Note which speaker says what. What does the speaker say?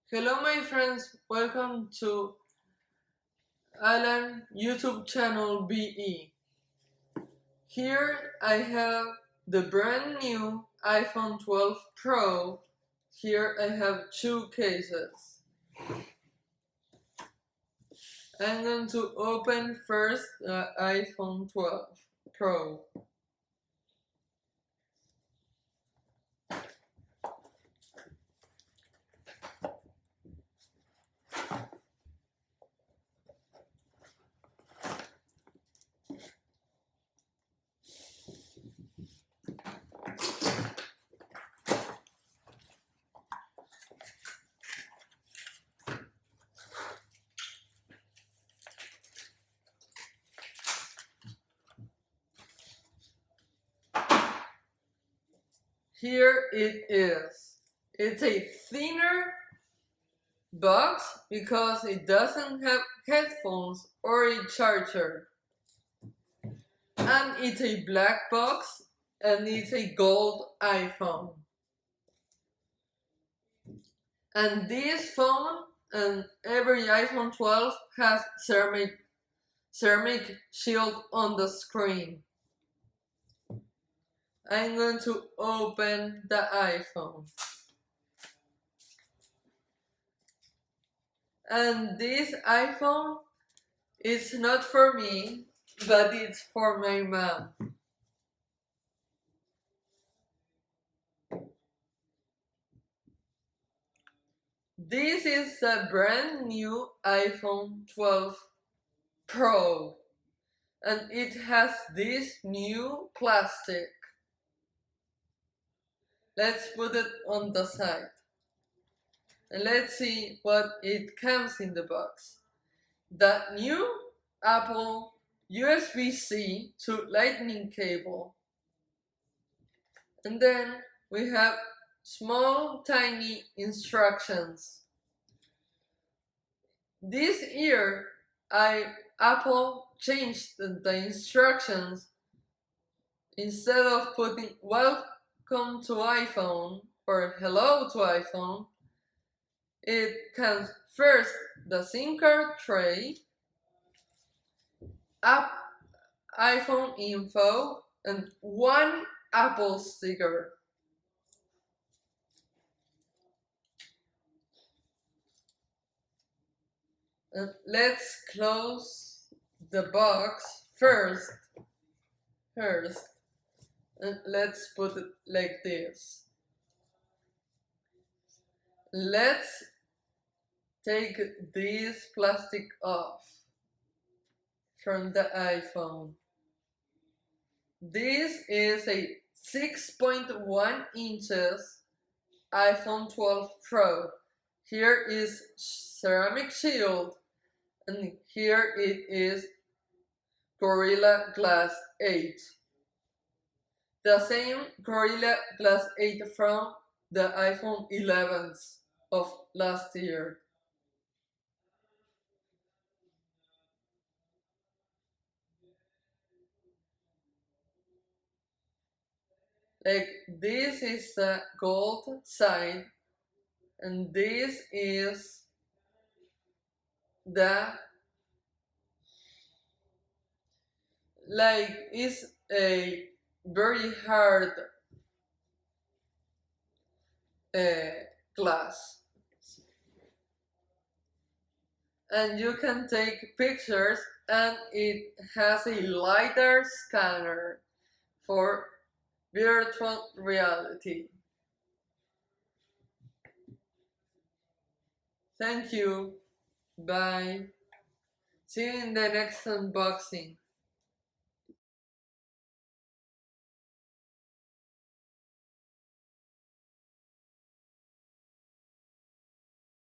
Speaker 1: Hello my friends, welcome to Alan YouTube channel BE. Here I have the brand new iPhone 12 Pro. Here I have two cases. I'm going to open first the iPhone 12 Pro. Here it is. It's a thinner box because it doesn't have headphones or a charger. And it's a black box and it's a gold iPhone. And this phone and every iPhone 12 has ceramic shield on the screen. I'm going to open the iPhone. And this iPhone is not for me, but it's for my mom. This is a brand new iPhone 12 Pro. And it has this new plastic. Let's put it on the side. And let's see what it comes in the box. The new Apple USB-C to Lightning cable. And then we have small tiny instructions. This year Apple changed the instructions. Instead of putting welcome to iPhone or hello to iPhone, it comes first the SIM card tray, iPhone info, and one Apple sticker. And let's close the box first. And let's put it like this. Let's take this plastic off from the iPhone. This is a 6.1 inches iPhone 12 Pro. Here is ceramic shield, and here it is Gorilla Glass 8. The same Gorilla Glass 8 from the iPhone 11s of last year. Like this is the gold side and this is the is a very hard glass, and you can take pictures, and it has a LiDAR scanner for virtual reality. Thank you. Bye. See you in the next unboxing.